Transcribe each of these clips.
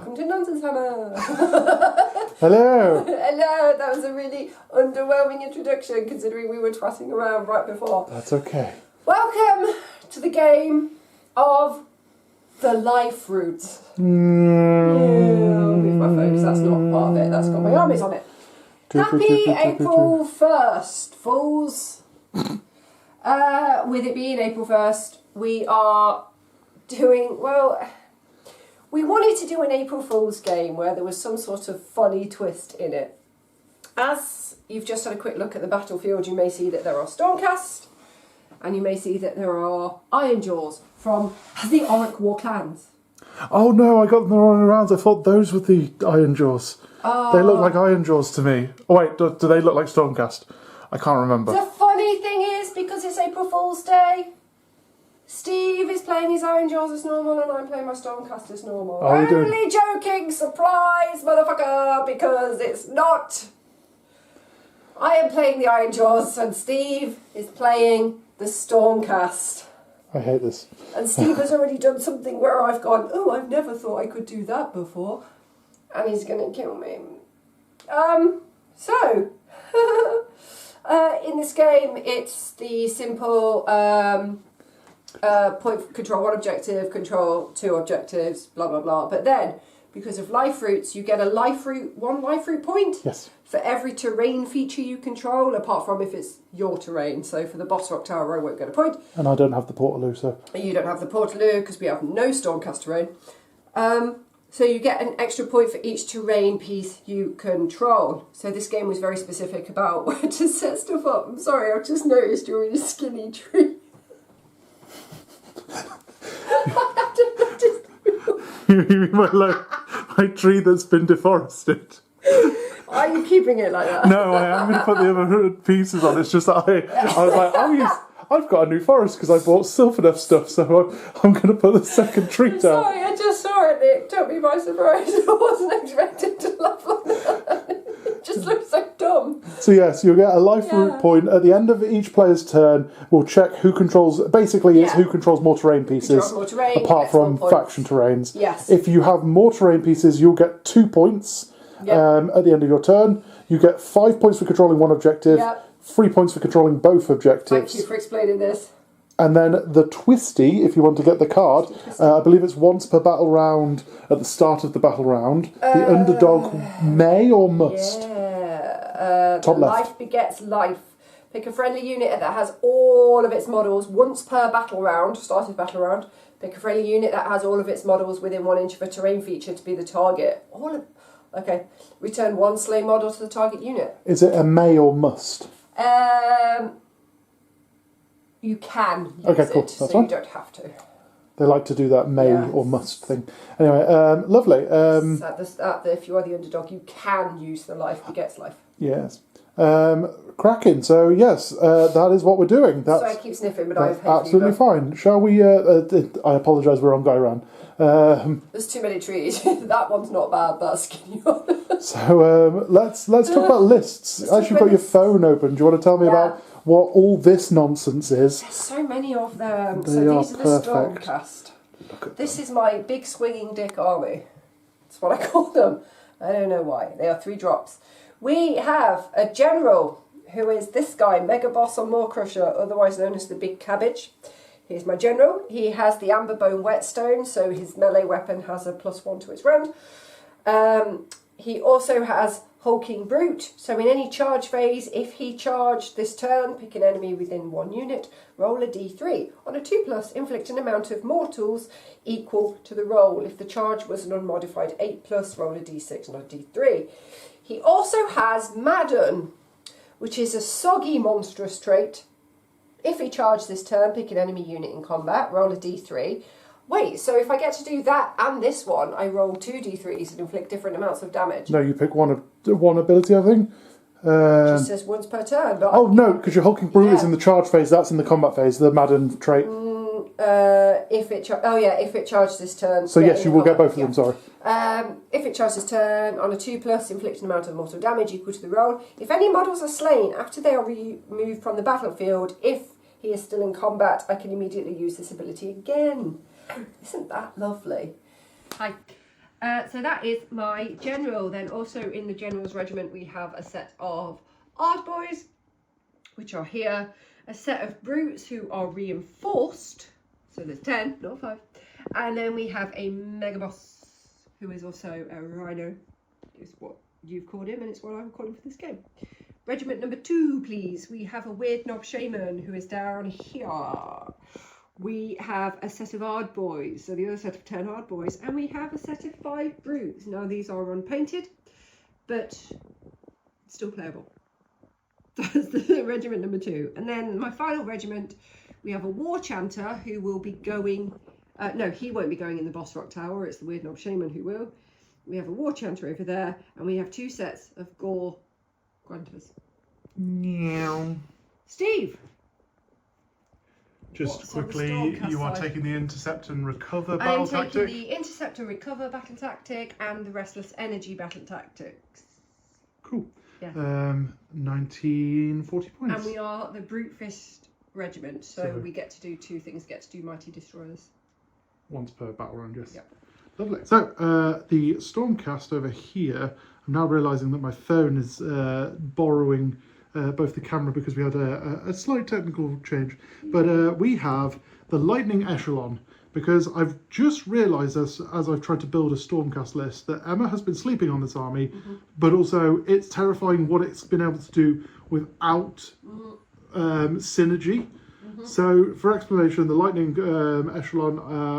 welcome to Nonsense Hammer. Hello. Hello, that was a really underwhelming introduction considering we were twatting around right before. That's okay. Welcome to the game of the Liferoots. Yeah, I'll move my phone because that's not part of it, that's got my armies on it. Happy April 1st, fools. With it being April 1st, we are doing, well, we wanted to do an April Fool's game where there was some sort of funny twist in it. As you've just had a quick look at the battlefield, you may see that there are Stormcast, and you may see that there are Ironjawz from the Orc War clans. Oh no, I got them the wrong around. I thought those were the Ironjawz. They look like Ironjawz to me. Oh wait, do they look like Stormcast? I can't remember. The funny thing is, because it's April Fool's Day, Steve is playing his Ironjawz as normal and I'm playing my Stormcast as normal. Only joking, surprise, motherfucker, because it's not. I am playing the Ironjawz and Steve is playing the Stormcast. I hate this. And Steve has already done something where I've gone, oh, I've never thought I could do that before. And he's going to kill me. In this game, it's the simple point control 1 objective, control 2 objectives, blah, blah, blah. But then, because of Liferoots, you get a one Liferoot point. Yes. For every terrain feature you control, apart from if it's your terrain. So for the Boss Rock Tower, I won't get a point. And I don't have the Portaloo, so... You don't have the Portaloo, because we have no Stormcast terrain. So you get an extra point for each terrain piece you control. So this game was very specific about where to set stuff up. I'm sorry, I've just noticed you're in a skinny tree. You mean my tree that's been deforested? Are you keeping it like that? No, I am going to put the other pieces on. It's just that I was like, I've got a new forest because I bought Sylphadeath stuff, so I'm going to put the second tree down. Sorry, I just saw it. It took me by surprise. I wasn't expecting to laugh like that. It just looks so dumb. So yes, you'll get a Liferoot point at the end of each player's turn. We'll check who controls. Basically, it's who controls more terrain pieces, more terrain, apart from faction terrains. Yes. If you have more terrain pieces, you'll get 2 points. At the end of your turn, you get 5 points for controlling 1 objective. 3 points for controlling both objectives. Thank you for explaining this. And then the Twisty, if you want to get the card, I believe it's once per battle round at the start of the battle round. The underdog may or must. Yeah. Top left. Life begets life. Pick a friendly unit that has all of its models once per battle round, start of battle round. Pick a friendly unit that has all of its models within 1 inch of a terrain feature to be the target. Okay. Return 1 slain model to the target unit. Is it a may or must? You can use okay, cool. it, That's so you don't have to. They like to do that may or must thing. Anyway, lovely. If you are the underdog, you can use the life begets life. Yes. Cracking. So yes, that is what we're doing. So I keep sniffing, but I've absolutely fine. Shall we? I apologise. We're on Gairan. There's too many trees. That one's not bad. That skinny one. So let's talk about lists. As you've got your phone open, do you want to tell me about what all this nonsense is? There's so many of them. These are the Stormcast. This is my big swinging dick army. That's what I call them. I don't know why. They are 3 drops. We have a general who is this guy, Mega Boss on Maw Crusher, otherwise known as the Big Cabbage. Here's my general. He has the Amberbone Whetstone, so his melee weapon has a +1 to its round. He also has Hulking Brute, so in any charge phase, if he charged this turn, pick an enemy within 1 unit, roll a d3. On a 2+, inflict an amount of mortals equal to the roll. If the charge was an unmodified 8+, roll a d6, not a d3. He also has Madden, which is a soggy monstrous trait. If he charged this turn, pick an enemy unit in combat, roll a d3. Wait, so if I get to do that and this one, I roll 2 d3s and inflict different amounts of damage? No, you pick one ability, I think. It just says once per turn. But no, because your Hulking Brute is in the charge phase, that's in the combat phase, the Madden trait. If it charged this turn. So yes, you will get both of them, sorry. If it charges this turn, on a 2+, inflict an amount of mortal damage equal to the roll. If any models are slain after they are removed from the battlefield, if he is still in combat, I can immediately use this ability again. Isn't that lovely? Hi. So that is my general. Then also in the general's regiment we have a set of Ardboys, which are here. A set of brutes who are reinforced. So there's 10, not 5. And then we have a mega boss who is also a rhino. Is what you've called him, and it's what I'm calling for this game. Regiment number 2, please. We have a weird knob shaman who is down here. We have a set of Ardboys, so the other set of 10 Ardboys, and we have a set of 5 brutes. Now these are unpainted, but still playable. That's the regiment number 2. And then my final regiment, we have a war chanter who will be going. No, he won't be going in the boss rock tower. It's the weird knob shaman who will. We have a war chanter over there, and we have 2 sets of gore grunters. Meow. Steve. Just quickly, you are taking the intercept and recover battle tactic? I am taking the intercept and recover battle tactic and the restless energy battle tactics. Cool. Yeah. 1940 points. And we are the brute fist regiment, so we get to do 2 things. Get to do mighty destroyers. Once per battle round, yes. Yep. Lovely. So, the Stormcast over here, I'm now realising that my phone is borrowing both the camera because we had a slight technical change. But we have the Lightning Echelon, because I've just realised as I've tried to build a Stormcast list that Emma has been sleeping on this army, but also it's terrifying what it's been able to do without synergy. So, for explanation, the Lightning Echelon,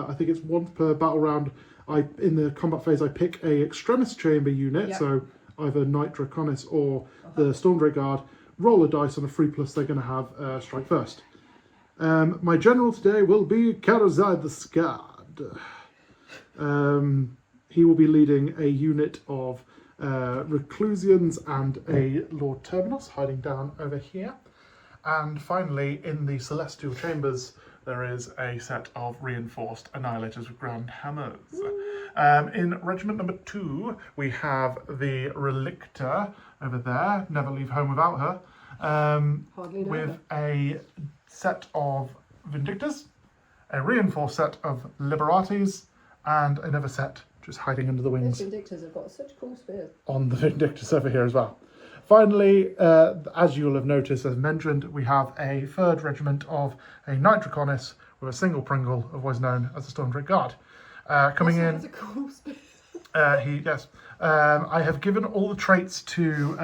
I think it's once per battle round. In the combat phase, I pick a Extremis Chamber unit, so either Knight Draconis or the Stormdrake Guard, roll a dice on a 3+, they're going to have Strike First. My general today will be Crusade the Scarred. He will be leading a unit of Reclusians and a Lord Terminus, hiding down over here. And finally, in the Celestial Chambers, there is a set of reinforced Annihilators with Grand Hammers. In Regiment number 2, we have the Relicta over there, never leave home without her, with a set of Vindictors, a reinforced set of Liberatis, and another set just hiding under the wings. Those Vindictors have got such cool spears. On the Vindictors over here as well. Finally, as you'll have noticed, as mentioned, we have a 3rd regiment of a Knight Draconis with a single Pringle, otherwise known as the Stormdrake Guard. Coming in, a cool spear. yes. I have given all the traits to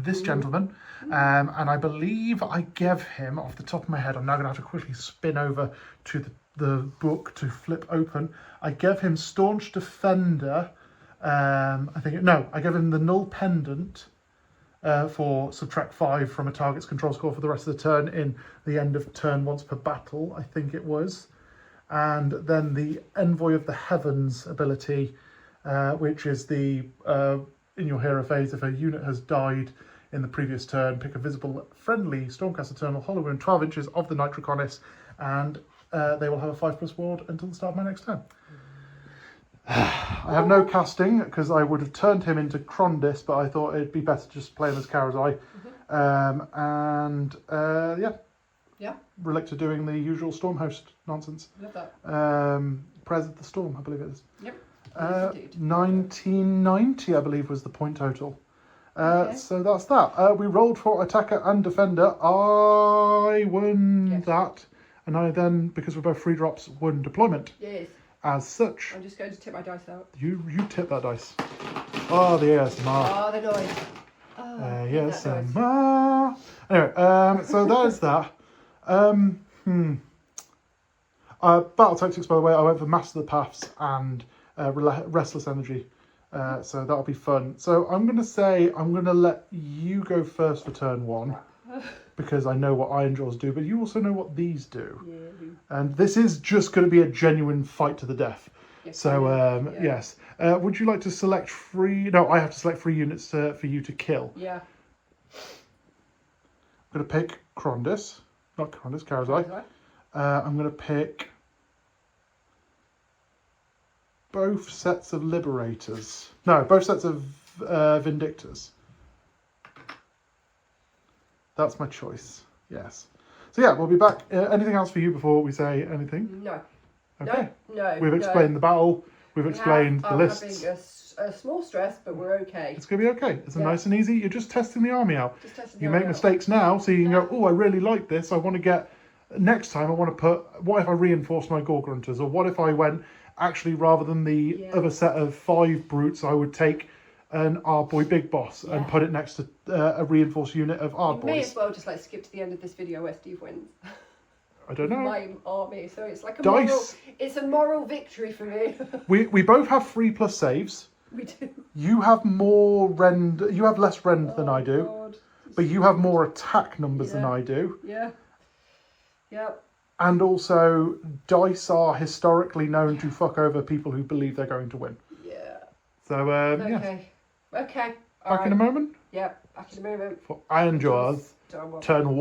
this gentleman, and I believe I gave him, off the top of my head, I'm now going to have to quickly spin over to the book to flip open. I gave him Staunch Defender. I gave him the Null Pendant. For subtract 5 from a target's control score for the rest of the turn in the end of turn once per battle, I think it was. And then the Envoy of the Heavens ability, which is the, in your hero phase, if a unit has died in the previous turn, pick a visible friendly Stormcast Eternal hollow wound 12 inches of the Knight Draconis, and they will have a 5+ ward until the start of my next turn. I have no casting because I would have turned him into Krondis, but I thought it'd be better to just play him as Karazai. Yeah. Relicta doing the usual Stormhost nonsense. Love that. Prez of the Storm, I believe it is. Yep. 1990, I believe, was the point total. Okay. So that's that. We rolled for attacker and defender. I won that, and I then, because we're both 3 drops, won deployment. Yes. As such, I'm just going to tip my dice out. you tip that dice. Oh, the ASMR. Oh, the noise. ASMR. Anyway, so there's that. Battle tactics, by the way, I went for Master of the Paths and Restless Energy. So that'll be fun. So I'm going to say I'm going to let you go first for turn 1. Because I know what Ironjawz do, but you also know what these do. Yeah, I do. And this is just going to be a genuine fight to the death. Yes, So, yes. Would you like to select 3... No, I have to select 3 units for you to kill. Yeah. I'm going to pick Krondis. Not Krondis, Karazai. I'm going to pick both sets of Liberators. No, both sets of Vindictors. That's my choice. Yes. So yeah, we'll be back. Anything else for you before we say anything? No. Okay. No. We've explained the battle. We've explained the lists. I'm having a small stress, but we're okay. It's going to be okay. It's nice and easy. You're just testing the army out. You make out. mistakes now, so you can go, oh, I really like this. I want to get... Next time, I want to put... What if I reinforce my Gore Grunters? Or what if I went... Actually, rather than the other set of 5 brutes, I would take an Ardboy Big Boss and put it next to a reinforced unit of Ardboys. You may as well just skip to the end of this video where Steve wins. I don't know. My army, so it's like a Dice. moral... It's a moral victory for me. We both have 3+ saves. We do. You have more rend. You have less rend than I do, God. but you have more attack numbers than I do. Yeah. Yep. And also, dice are historically known to fuck over people who believe they're going to win. Yeah. So, Okay. Okay. Back in a moment? Yep, back in a moment. For Ironjawz Turn. Turn.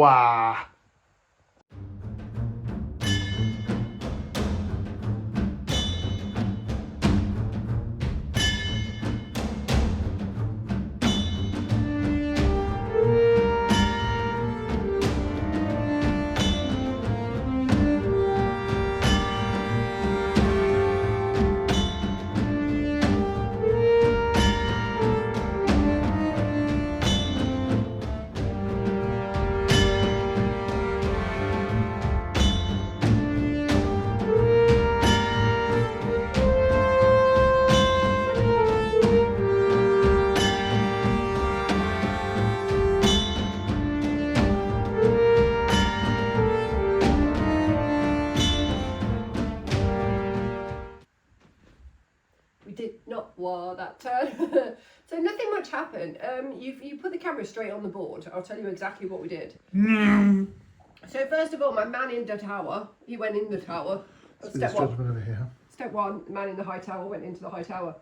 That turn. So nothing much happened. You put the camera straight on the board. I'll tell you exactly what we did. So first of all, my man in the tower, he went in the tower. Step 1. Over here. Step 1, the man in the high tower went into the high tower.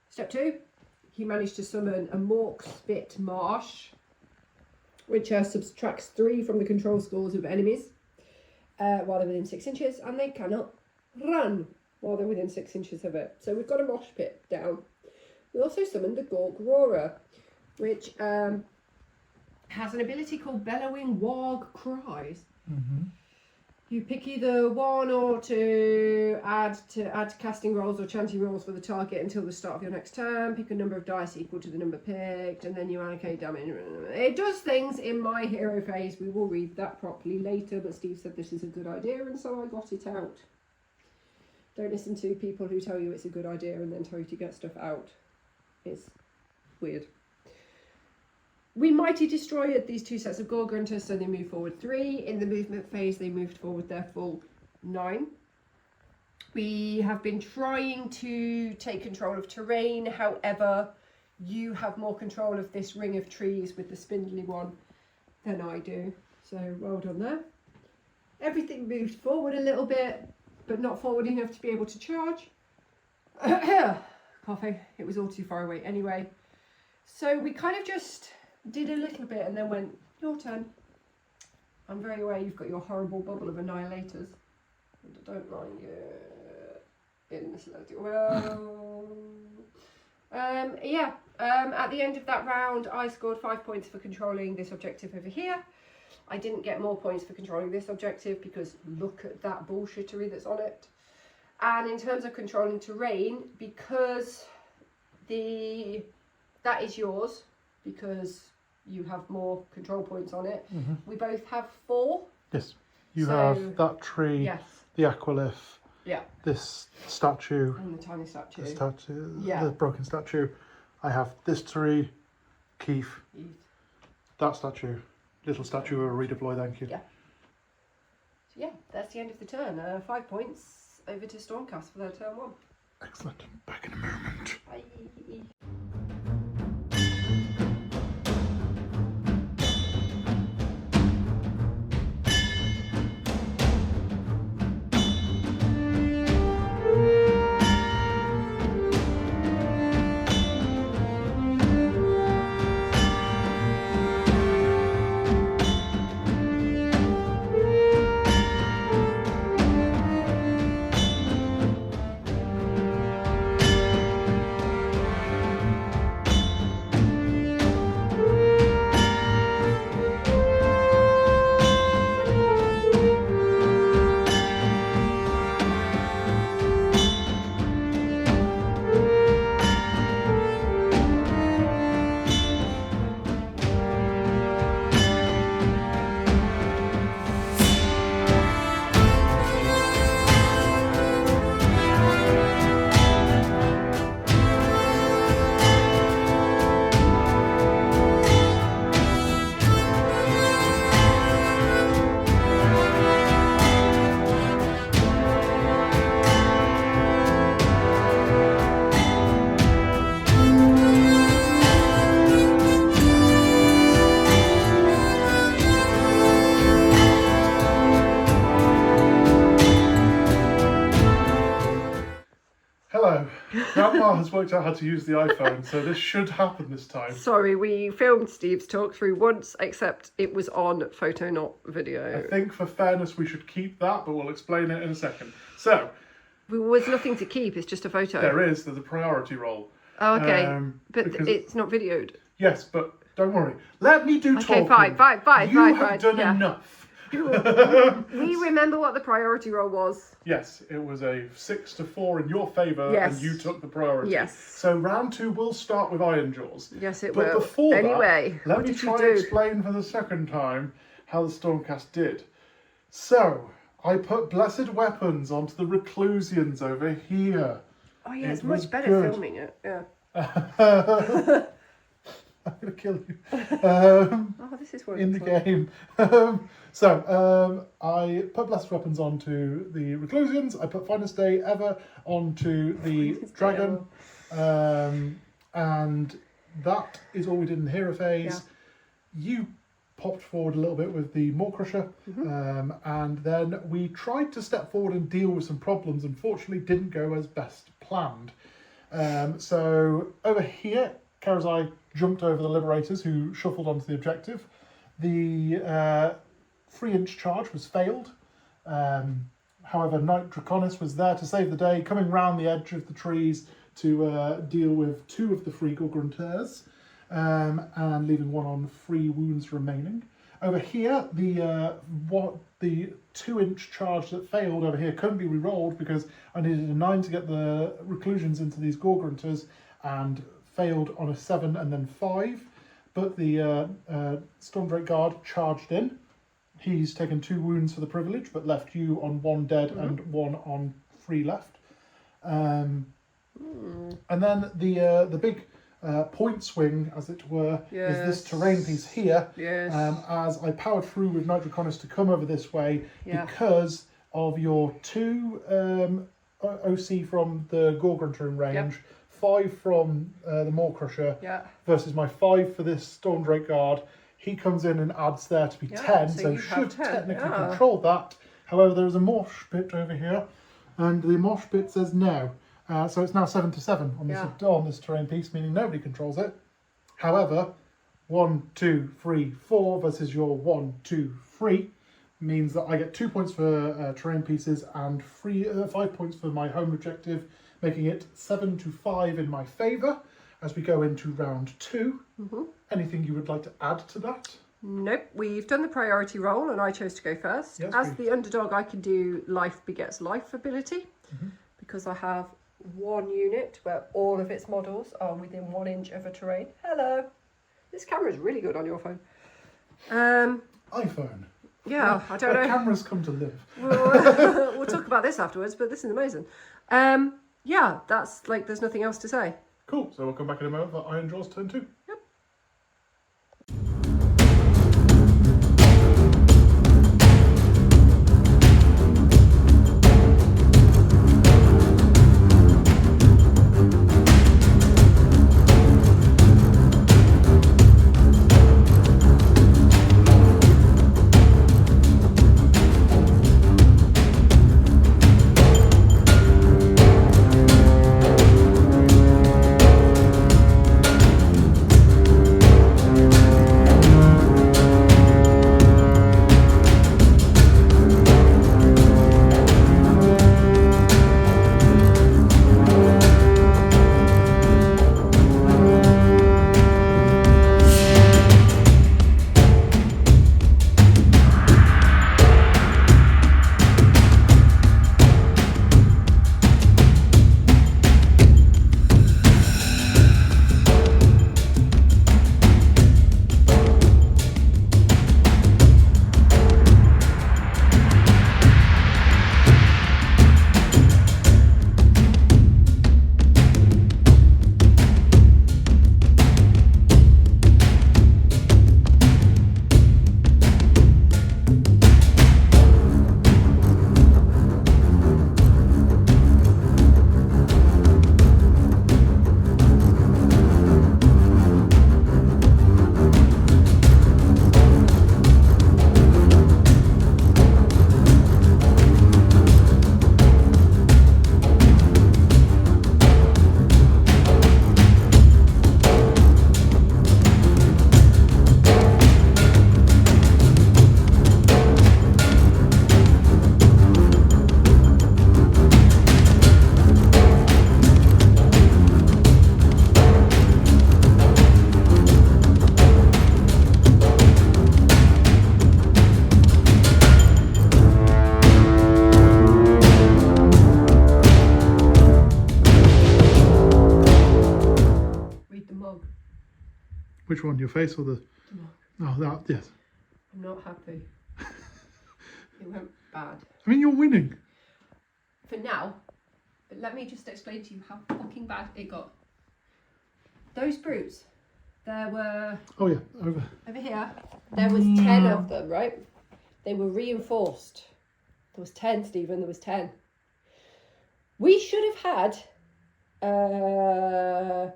Step 2, he managed to summon a Mork Spit Marsh, which subtracts 3 from the control scores of enemies while they're within 6 inches, and they cannot run while they're within 6 inches of it. So we've got a mosh pit down. We also summoned a Gork Roarer, which has an ability called Bellowing Warg Cries. You pick either 1 or 2, add casting rolls or chanting rolls for the target until the start of your next turn. Pick a number of dice equal to the number picked, and then you allocate damage. It does things in my hero phase. We will read that properly later, but Steve said this is a good idea, and so I got it out. Don't listen to people who tell you it's a good idea and then tell you to get stuff out. It's weird. We mighty destroyed these 2 sets of Gore Grunters, so they moved forward 3. In the movement phase, they moved forward their full 9. We have been trying to take control of terrain. However, you have more control of this ring of trees with the spindly one than I do. So well done there. Everything moved forward a little bit, but not forward enough to be able to charge. Coffee. It was all too far away anyway. So we kind of just did a little bit and then went, your turn. I'm very aware you've got your horrible bubble of annihilators. And I don't like you in this little... Well... at the end of that round, I scored 5 points for controlling this objective over here. I didn't get more points for controlling this objective because look at that bullshittery that's on it. And in terms of controlling terrain, because that is yours, because you have more control points on it, we both have 4. Yes. You have that tree, the aquilith, this statue, and the tiny statue. The broken statue. I have this tree, Keith, that statue. Little statue of a redeploy, thank you. Yeah. So yeah, that's the end of the turn. 5 points over to Stormcast for their turn 1. Excellent. Back in a moment. Bye. Hello. Grandma has worked out how to use the iPhone, so this should happen this time. Sorry, we filmed Steve's talk through once, except it was on photo, not video. I think for fairness we should keep that, but we'll explain it in a second. So... There's nothing to keep, it's just a photo. There's a priority roll. Oh, okay. But it's not videoed. Yes, but don't worry. Let me do talking. Okay, fine. You have done enough. We remember what the priority roll was. Yes, it was a 6-4 in your favour, Yes. and you took the priority. Yes. So round 2 will start with Ironjawz. Yes, it but will. Before anyway, that, let what me did try you and do? explain for the second time how the Stormcast did. So, I put Blessed Weapons onto the Reclusians over here. Oh yeah, it's It was much better good. filming it. Yeah. I'm going to kill you. Oh, this is what in it's the like. game. I put Blessed Weapons onto the Reclusians. I put Finest Day Ever onto the Dragon. And that is all we did in the Hero phase. Yeah. You popped forward a little bit with the Maw Crusher. And then we tried to step forward and deal with some problems. Unfortunately, didn't go as best planned. So over here, Karazai jumped over the Liberators, who shuffled onto the objective. The 3-inch charge was failed. However, Knight Draconis was there to save the day, coming round the edge of the trees to deal with 2 of the free Gorgunters, and leaving 1 on 3 wounds remaining. Over here, the 2-inch charge that failed over here couldn't be re-rolled because I needed a 9 to get the Reclusions into these Gorgunters, and failed on a 7 and then 5, but the Stormdrake Guard charged in. He's taken 2 wounds for the privilege, but left you on 1 dead and 1 on 3 left. And then the big point swing, as it were, is this terrain piece here. Yes. As I powered through with Knight Draconis to come over this way because of your 2 OC from the Gorgunter in range. 5 from the Maw Crusher versus my 5 for this Stormdrake Guard. He comes in and adds there to be 10, so should 10. Technically control that. However, there is a mosh pit over here, and the mosh pit says no. So it's now 7-7 on this terrain piece, meaning nobody controls it. However, 1, 2, 3, 4 versus your 1, 2, 3 means that I get 2 points for terrain pieces and 5 points for my home objective, making it 7-5 in my favour as we go into round 2. Anything you would like to add to that? Nope, we've done the priority roll and I chose to go first. Yes, as the underdog, I can do life begets life ability because I have 1 unit where all of its models are within 1 inch of a terrain. Hello. This camera is really good on your phone. iPhone. Yeah, I don't know. Cameras come to live. We'll talk about this afterwards, but this is amazing. Yeah, that's like, there's nothing else to say. Cool, so we'll come back in a moment for Ironjawz Turn 2. Yep. Which one? Your face or the? Oh, that, yes. I'm not happy. It went bad. I mean, you're winning. For now. But let me just explain to you how fucking bad it got. Those brutes, there were... Oh yeah, over here. There was 10 of them, right? They were reinforced. There was 10, Stephen, there was 10. We should have had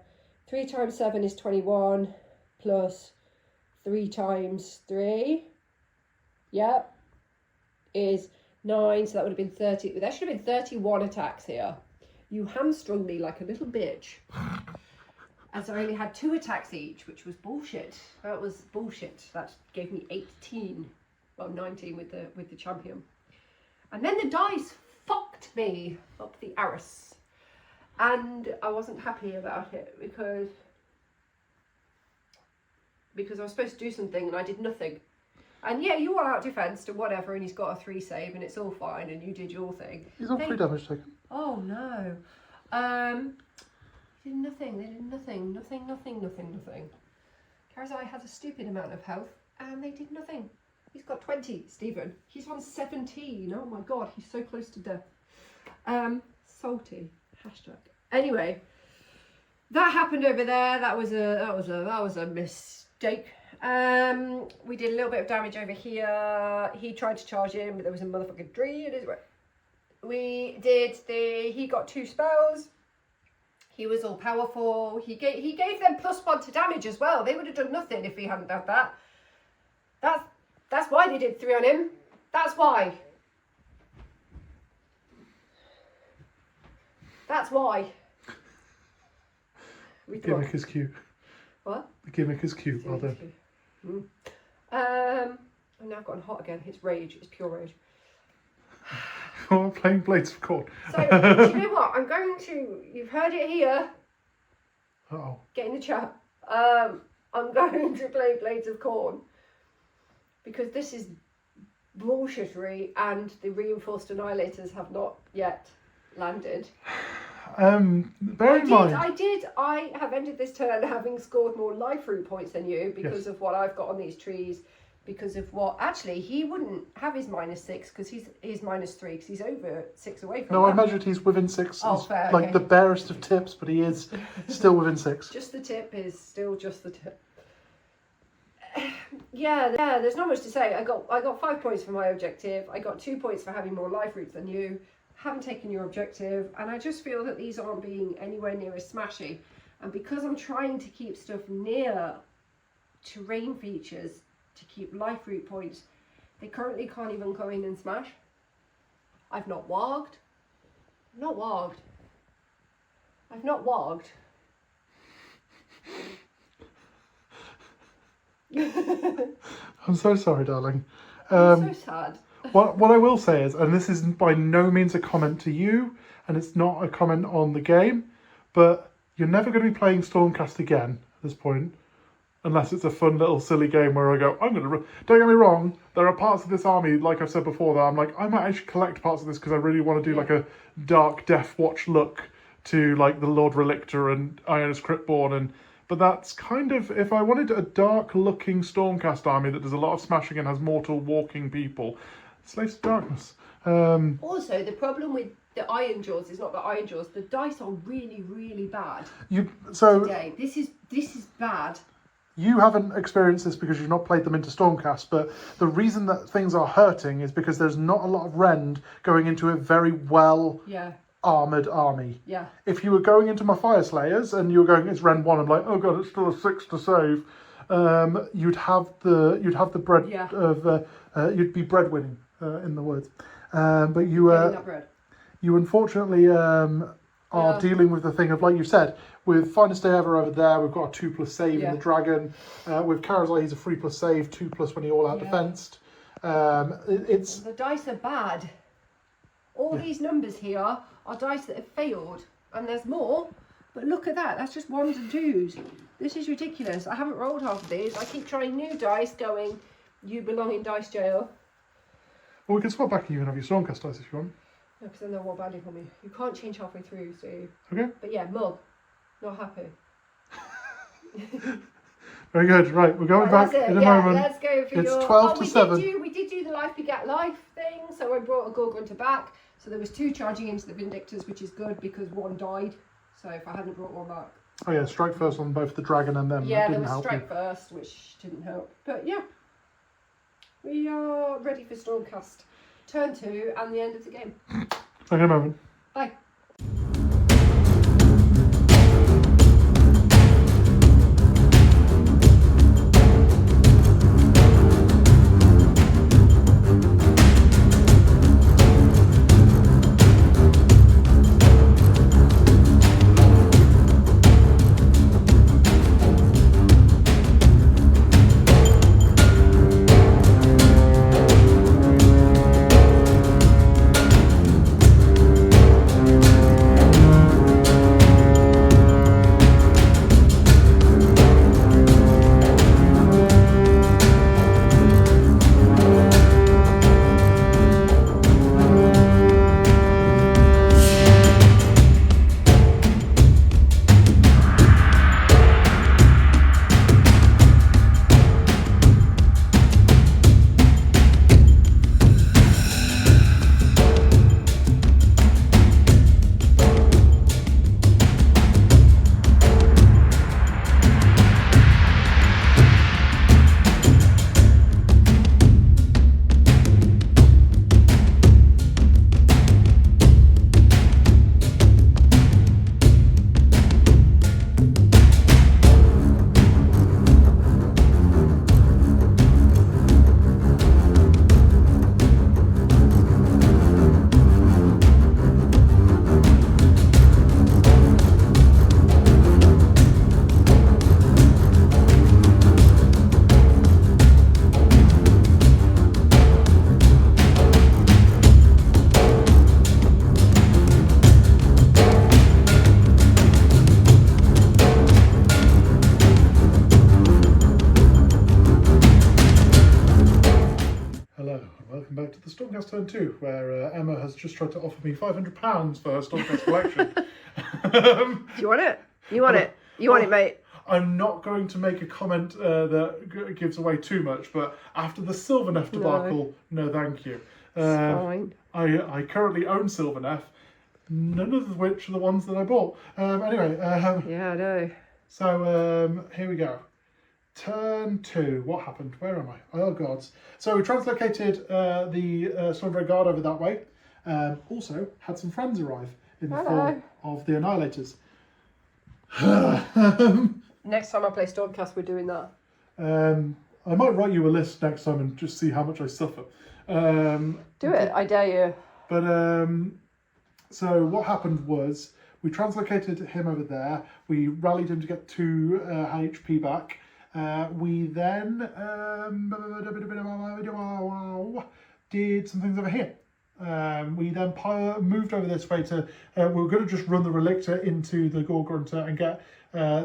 3 times 7 is 21 plus 3 times 3. Yep. Is 9, so that would have been 30. There should have been 31 attacks here. You hamstrung me like a little bitch. As I only had 2 attacks each, which was bullshit. That was bullshit. That gave me 18. Well, 19 with the champion. And then the dice fucked me up the arse. And I wasn't happy about it because I was supposed to do something and I did nothing. And yeah, you all out defensed and whatever, and he's got a 3 save and it's all fine and you did your thing. He's on 3 damage taken. Oh no. They did nothing. They did nothing. Nothing. Crusade has a stupid amount of health and they did nothing. He's got 20, Stephen. He's on 17. Oh my god, he's so close to death. Salty. Hashtag. Anyway, that happened over there. That was a mistake. We did a little bit of damage over here. He tried to charge in, but there was a motherfucking tree in his way. He got 2 spells. He was all powerful. He gave them +1 to damage as well. They would have done nothing if he hadn't done that. That's why they did 3 on him. That's why. That's why. The gimmick is cute. What? The gimmick is cute, well done. And now I've gotten hot again. It's rage. It's pure rage. Oh, playing Blades of Corn. So, do you know what? I'm going to... You've heard it here. Uh-oh. Get in the chat. I'm going to play Blades of Corn. Because this is bullshittery and the reinforced annihilators have not yet landed. Bear in mind... I have ended this turn having scored more Liferoot points than you because of what I've got on these trees. Because of what... Actually, he wouldn't have his -6 because he's -3 because he's over 6 away from No, I measured he's within 6. Oh, he's fair, like okay. the barest of tips, but he is still within 6. Just the tip is still just the tip. Yeah, there's not much to say. I got 5 points for my objective. I got 2 points for having more Liferoots than you. Haven't taken your objective, and I just feel that these aren't being anywhere near as smashy. And because I'm trying to keep stuff near terrain features to keep Liferoot points, they currently can't even go in and smash. I've not warged. I've not warged. I'm so sorry, darling. I'm so sad. What I will say is, and this is by no means a comment to you, and it's not a comment on the game, but you're never going to be playing Stormcast again at this point, unless it's a fun little silly game where I go, I'm going to... Don't get me wrong, there are parts of this army, like I've said before, that I'm like, I might actually collect parts of this because I really want to do like a dark Death Watch look to like the Lord Relictor and Ionis Cryptborn, but that's kind of, if I wanted a dark looking Stormcast army that does a lot of smashing and has mortal walking people, Slaves of Darkness. Also, the problem with the Ironjawz is not the Ironjawz. The dice are really, really bad today. This is bad. You haven't experienced this because you've not played them into Stormcast, but the reason that things are hurting is because there's not a lot of rend going into a very well armoured army. Yeah. If you were going into my Fire Slayers and you were going, it's rend 1, I'm like, oh god, it's still a 6 to save. You'd have the bread of you'd be breadwinning in the woods, but you unfortunately are dealing with the thing of, like you said, with Finest Day Ever over there, we've got a 2+ save in the dragon. With Crusade, he's a 3+ save, 2+ when he all out defensed. It's the dice are bad. All these numbers here are dice that have failed, and there's more. But look at that, that's just 1s and 2s. This is ridiculous. I haven't rolled half of these. I keep trying new dice going, you belong in dice jail. Well, we can swap back and you can have your Stormcast dice if you want. No, because then they're more value for me. You can't change halfway through, so... Okay. But yeah, mug. Not happy. Very good. Right, we're going back in a moment. Let's go for it's your... 12 to 7. We did do the Life Begat Life thing, so I brought a Gorgrunter back. So there was 2 charging into the Vindictors, which is good because 1 died. So if I hadn't brought 1 back... Oh yeah, strike first on both the dragon and them. Yeah, there was strike first, which didn't help. But yeah, we are ready for Stormcast Turn 2 and the end of the game. Back in a moment. Bye. Welcome back to the Stormcast Turn 2, where Emma has just tried to offer me £500 for her Stormcast collection. Do you want it? You want it? You want it, mate? I'm not going to make a comment that gives away too much, but after the Sylvaneth debacle, no thank you. Fine. I currently own Sylvaneth, none of which are the ones that I bought. Anyway. Yeah, I know. So, here we go. Turn 2. What happened? Where am I? Oh, gods. So we translocated the Stormcast Guard over that way. Also, had some friends arrive in the form of the Annihilators. Next time I play Stormcast, we're doing that. I might write you a list next time and just see how much I suffer. Do it, I dare you. But, so what happened was, we translocated him over there. We rallied him to get 2 HP back. We then did some things over here. We then moved over this way to, we were going to just run the Relictor into the Gorgrunter and get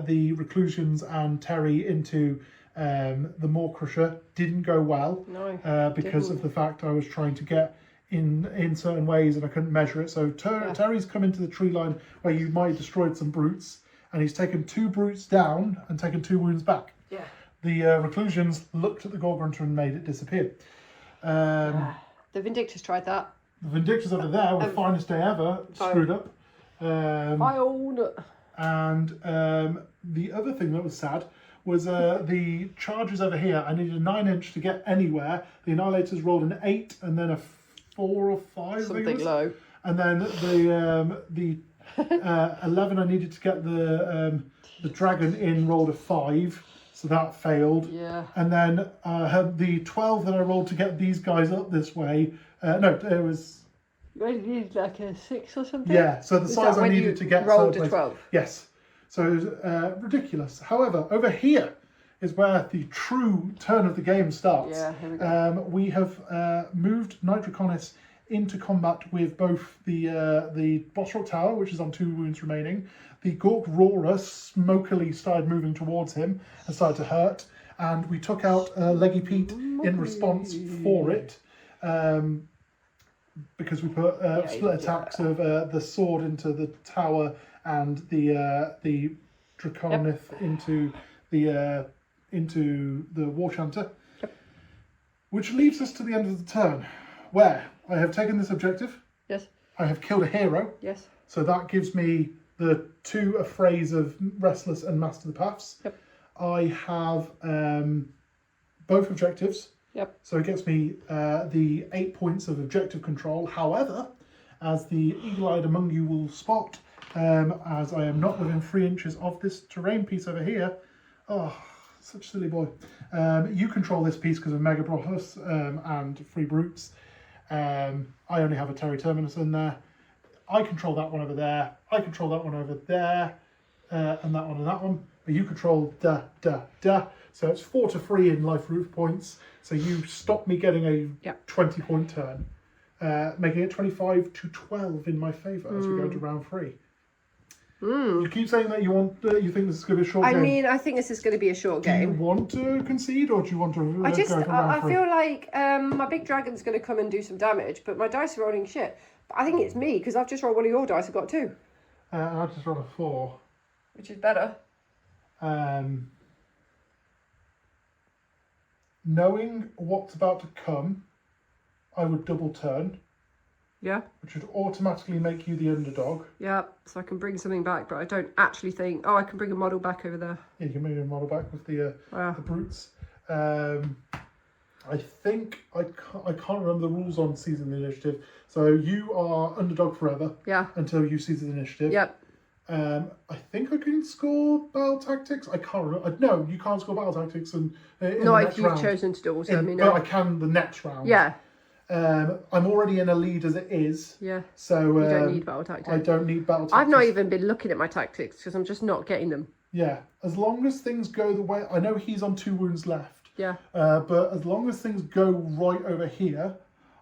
the Reclusions and Terry into the Maw Crusher. Didn't go well. No, because of the fact I was trying to get in certain ways and I couldn't measure it. So Terry's come into the tree line where you might have destroyed some brutes, and he's taken 2 brutes down and taken 2 wounds back. Yeah. The Reclusions looked at the Gorgrunter and made it disappear. The Vindictors tried that. The Vindictors over there were finest day ever, screwed up. And the other thing that was sad was the charges over here. I needed a 9-inch to get anywhere. The Annihilators rolled an 8 and then a 4 or 5. Something low. And then the 11 I needed to get the dragon in rolled a 5. So that failed. Yeah. And then the 12 that I rolled to get these guys up this way. No, it was... You only needed like a 6 or something? Yeah, so the size I needed to get... rolled a 12? Yes. So it was ridiculous. However, over here is where the true turn of the game starts. Yeah, here we go. We have moved Nitroconis into combat with both the Boss Rock Tower, which is on 2 wounds remaining. The Gork Roarer smokily started moving towards him and started to hurt. And we took out Leggy Pete in response for it. Because we put split attacks of the sword into the tower and the Draconith into the into the War Chanter. Yep. Which leaves us to the end of the turn, where I have taken this objective. Yes. I have killed a hero. Yes. So that gives me the 2 affrays of Restless and Master the Paths. Yep. I have both objectives. Yep. So it gets me the 8 points of objective control. However, as the eagle-eyed among you will spot, as I am not within 3 inches of this terrain piece over here. Oh, such a silly boy. You control this piece because of Mega Brothos and Free Brutes. I only have a Terry Terminus in there. I control that one over there. I control that one over there. And that one and that one. But you control da. So it's 4 to 3 in Liferoots points. So you stop me getting a 20-point turn. Making it 25 to 12 in my favour as we go into round 3. You keep saying that you want, you think this is going to be a short game. I mean, I think this is going to be a short game. Do you want to concede or do you want to go for round 3? I feel like my big dragon's going to come and do some damage, but my dice are rolling shit. But I think it's me, because I've just rolled one of your dice and got 2. I just rolled a 4. Which is better. Knowing what's about to come, I would double turn. Yeah. Which would automatically make you the underdog. Yeah, so I can bring something back, but I don't actually think... Oh, I can bring a model back over there. Yeah, you can bring a model back with the brutes. I think... I can't remember the rules on seizing the initiative. So you are underdog forever. Yeah. Until you seize the initiative. Yep. I think I can score battle tactics. I can't remember. No, you can't score battle tactics in not if you've chosen to double turn me, no. But I can the next round. Yeah. I'm already in a lead as it is. Yeah. So you don't need battle tactics. I don't need battle tactics. I've not even been looking at my tactics because I'm just not getting them. Yeah. As long as things go the way... I know he's on 2 wounds left. Yeah. But as long as things go right over here,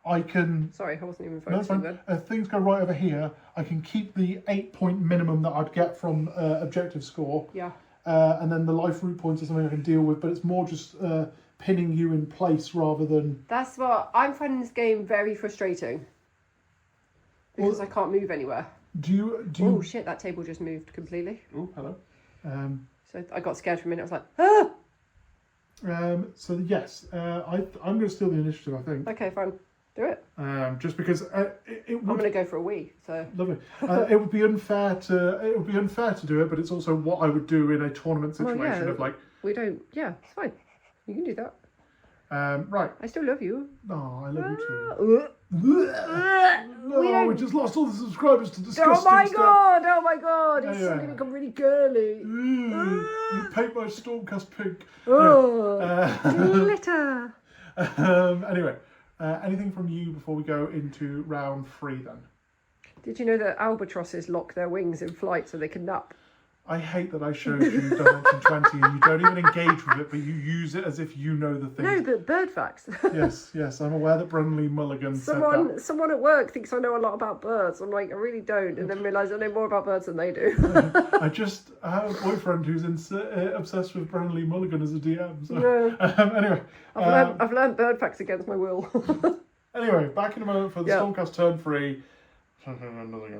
I can... Sorry, I wasn't even focusing then. If things go right over here, I can keep the 8-point minimum that I'd get from objective score. Yeah. And then the life root points are something I can deal with, but it's more just pinning you in place rather than... That's what... I'm finding this game very frustrating. Because I can't move anywhere. Do you... Oh, shit, that table just moved completely. Oh, hello. So I got scared for a minute. I was like, ah! So, yes, I'm going to steal the initiative, I think. Okay, fine. Do it. Just because it would... I'm going to go for a wee, so... Lovely. It would be unfair to do it, but it's also what I would do in a tournament situation of like... We don't... Yeah, it's fine. You can do that. Right. I still love you. Oh, I love you too. No, we just lost all the subscribers to disgusting stuff. Oh my god! It's anyway. suddenly become really girly. You paint my Stormcast pink. Oh, glitter. Anyway, anything from you before we go into round 3 then? Did you know that albatrosses lock their wings in flight so they can nap? I hate that I showed you Dimension 20 and you don't even engage with it, but you use it as if you know the thing. No, but bird facts. Yes, I'm aware that Brunley Mulligan said that. Someone at work thinks I know a lot about birds. I'm like, I really don't, and then realise I know more about birds than they do. I have a boyfriend who's obsessed with Brunley Mulligan as a DM. So. No. Anyway. I've learned bird facts against my will. Anyway, back in a moment for the Stormcast Turn 3.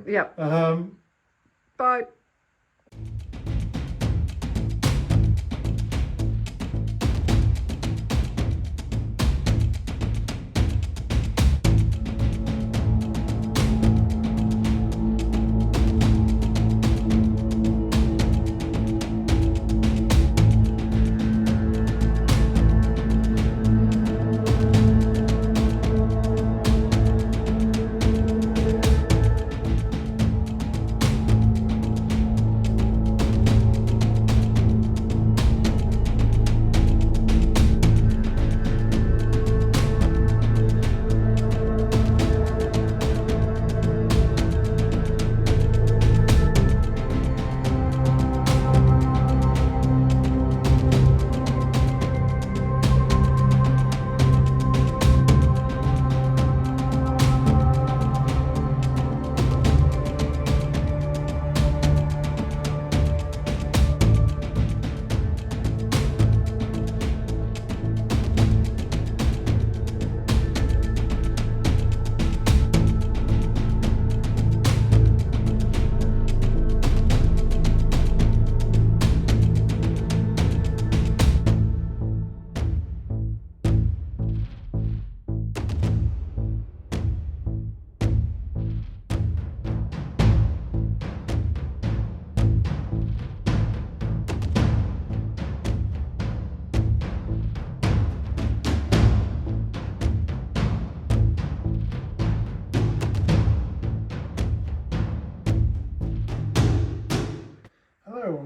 Yeah. Bye.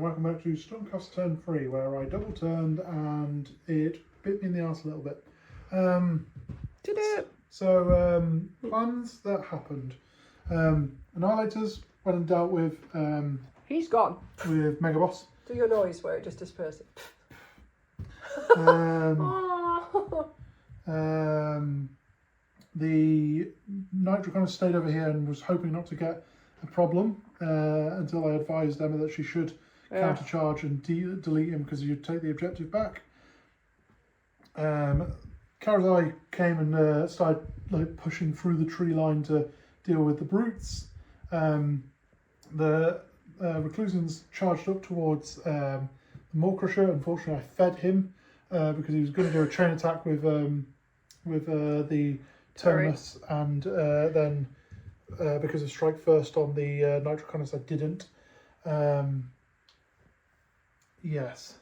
and welcome back to Stormcast Turn 3, where I double turned and it bit me in the arse a little bit. Did it? So, plans that happened. Annihilators went and dealt with... He's gone. With Mega Boss. Do your noise where it just disperses. The Nitro kind of stayed over here and was hoping not to get a problem until I advised Emma that she should countercharge and delete him because you'd take the objective back. Crusade came and started pushing through the tree line to deal with the brutes. The Reclusians charged up towards the Maw Crusher. Unfortunately, I fed him because he was going to do a chain attack with the Terminus, and then because of Strike First on the Nitroconus, I didn't. Yes.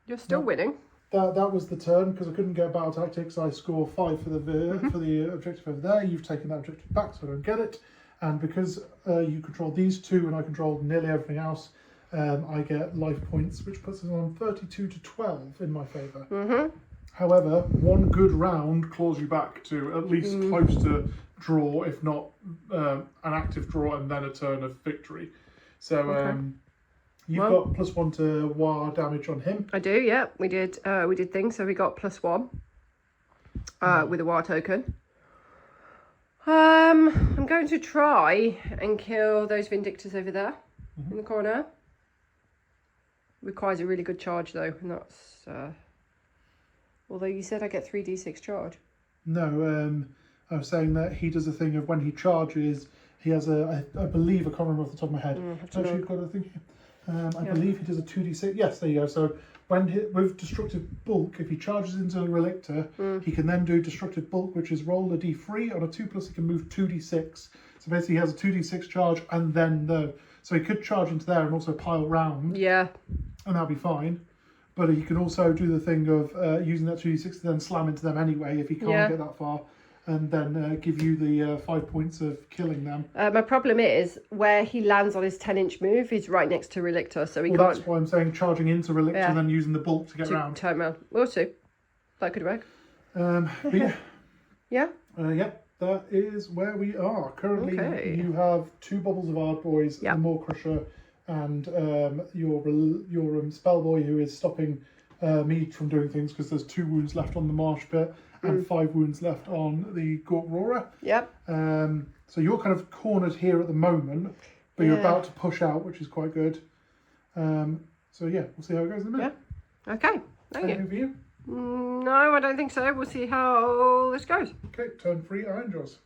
You're still winning. That was the turn because I couldn't get Battle Tactics. I score 5 for the objective over there. You've taken that objective back, so I don't get it. And because you control these two and I control nearly everything else, I get life points, which puts us on 32 to 12 in my favour. However, one good round claws you back to at least close to draw, if not an active draw and then a turn of victory. So you've got +1 to war damage on him. I do, yeah. We did things, so we got +1 with a war token. I'm going to try and kill those Vindictors over there in the corner. Requires a really good charge though, and that's although you said I get 3d6 charge. No, I was saying that he does a thing of when he charges, he has I believe, I can't remember off the top of my head. Actually, you've got a thing here. I believe he does a 2d6. Yes, there you go. So with Destructive Bulk, if he charges into a Relictor, he can then do Destructive Bulk, which is roll a d3. On a 2+, he can move 2d6. So basically, he has a 2d6 charge, and then so he could charge into there and also pile round. Yeah. And that'll be fine. But he can also do the thing of using that 2d6 to then slam into them anyway if he can't get that far. And then give you the 5 points of killing them. My problem is where he lands on his 10-inch move, he's right next to Relictor, so he can't... That's why I'm saying charging into Relictor and then using the bulk to get round. Turn around. We'll see. That could work. But yeah. Yeah? That is where we are. Currently, you have 2 Bubbles of Ard Boys, the Maw Crusher, and your Spellboy, who is stopping me from doing things because there's 2 wounds left on the Marsh Pit. And 5 wounds left on the Gork Roarer. Yep. So you're kind of cornered here at the moment, but you're about to push out, which is quite good. So yeah, we'll see how it goes in a minute. Yeah. Okay. Thank you. Anything for you? No, I don't think so. We'll see how this goes. Okay, turn 3, Ironjawz.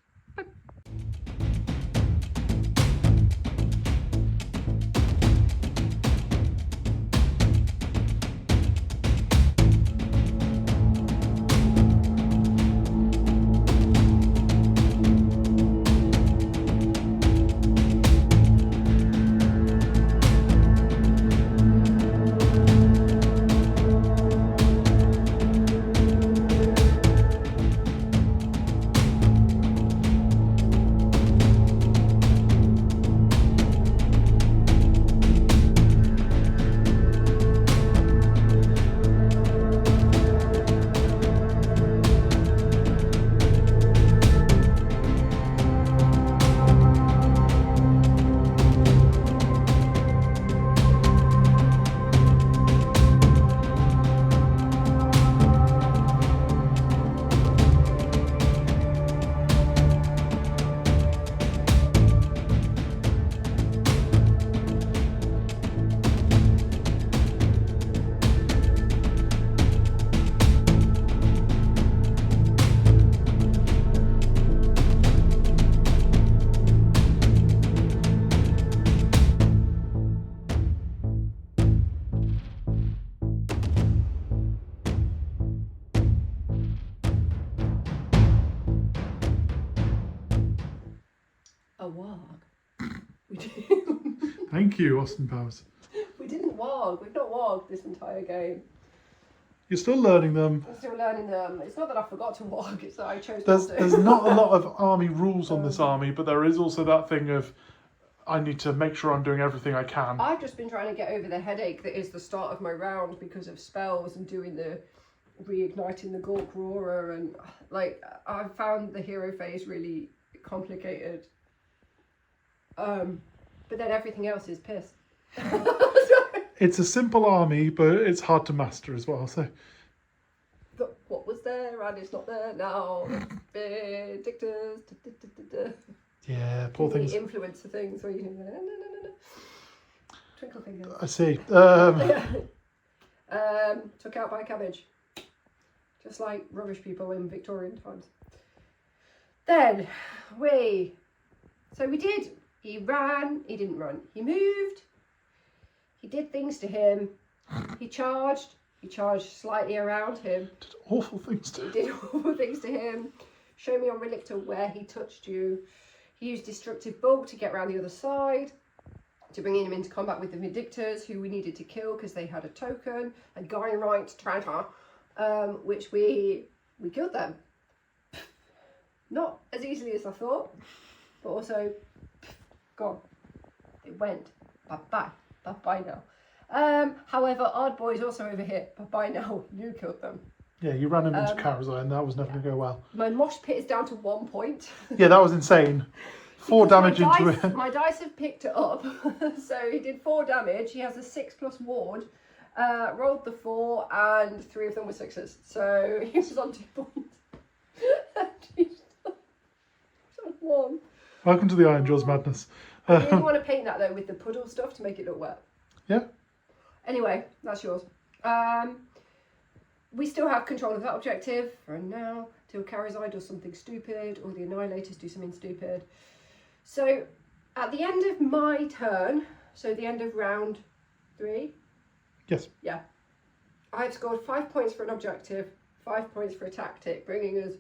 A warg. We did. Thank you, Austin Powers. We didn't warg. We've not warged this entire game. You're still learning them. I'm still learning them. It's not that I forgot to warg, it's that I chose not to. There's not a lot of army rules on Oh. this army, but there is also that thing of I need to make sure I'm doing everything I can. I've just been trying to get over the headache that is the start of my round because of spells and doing the reigniting the Gork Roarer, and like I've found the hero phase really complicated. But then everything else is piss. It's a simple army, but it's hard to master as well. So what was there and it's not there now. Dictators. Yeah, poor things. The influencer things where you can go, no. Twinkle fingers. I see. Took out by a cabbage. Just like rubbish people in Victorian times. Then we did. He ran. He didn't run. He moved. He did things to him. He charged. He charged slightly around him. Did awful things to him. He did awful things to him. Show me on Relictor where he touched you. He used Destructive Bulk to get around the other side, to bring him into combat with the Vindictors, who we needed to kill because they had a token, a Gyrite Traitor, which we killed them. Not as easily as I thought, but also gone. It went. Bye-bye. Bye-bye now. However, Ard Boy's also over here. Bye-bye now. You killed them. Yeah, you ran him into Crusade and that was never going to go well. My mosh pit is down to 1 point. Yeah, that was insane. 4 damage into it. My dice have picked it up. So he did 4 damage. He has a 6+ ward. Rolled the 4 and 3 of them were 6s. So he was on 2 points. He's on 1. Welcome to the Ironjawz madness. I really want to paint that though with the puddle stuff to make it look wet. Yeah. Anyway, that's yours. We still have control of that objective for now, till Crusade does something stupid, or the Annihilators do something stupid. So, at the end of my turn, so the end of round 3? Yes. Yeah. I've scored 5 points for an objective, 5 points for a tactic, bringing us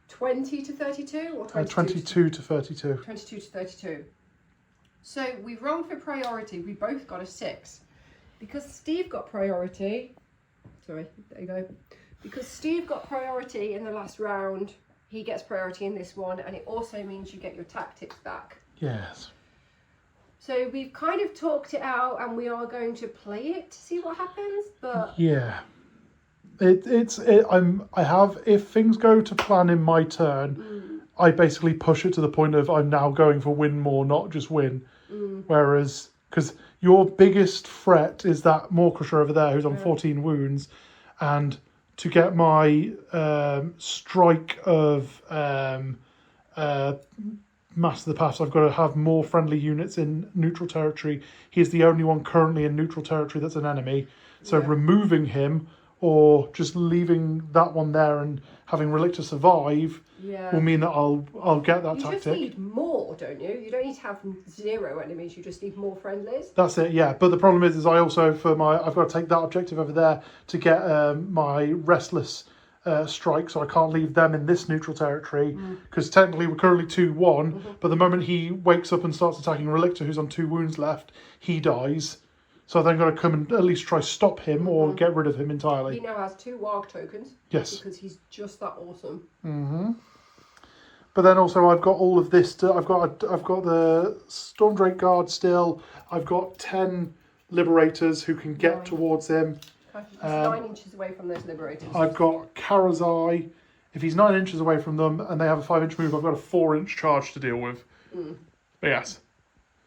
20 to 32, or 22 to 32. 22 to 32. So, we rolled for priority, we both got a 6. Because Steve got priority... Sorry, there you go. Because Steve got priority in the last round, he gets priority in this one, and it also means you get your tactics back. Yes. So we've kind of talked it out, and we are going to play it to see what happens. But yeah, I have, if things go to plan in my turn, I basically push it to the point of I'm now going for win more, not just win. Whereas, because your biggest threat is that Mawcrusher over there who's on 14 wounds, and to get my strike of Master of the Paths, I've got to have more friendly units in neutral territory. He's the only one currently in neutral territory that's an enemy. So removing him or just leaving that one there and having Relictor survive will mean that I'll get that tactic. You just need more, don't you? You don't need to have 0 enemies, you just need more friendlies. That's it, yeah. But the problem is I also, I've got to take that objective over there to get my Restless strike, so I can't leave them in this neutral territory, because technically we're currently 2-1, but the moment he wakes up and starts attacking Relictor, who's on 2 wounds left, he dies. So I've then got to come and at least try stop him or get rid of him entirely. He now has 2 Warg tokens. Yes. Because he's just that awesome. But then also I've got all of this. I've got the Stormdrake Guard still. I've got 10 Liberators who can get towards him. He's 9 inches away from those Liberators. I've got Crusade. If he's 9 inches away from them and they have a 5-inch move, I've got a 4-inch charge to deal with. But yes.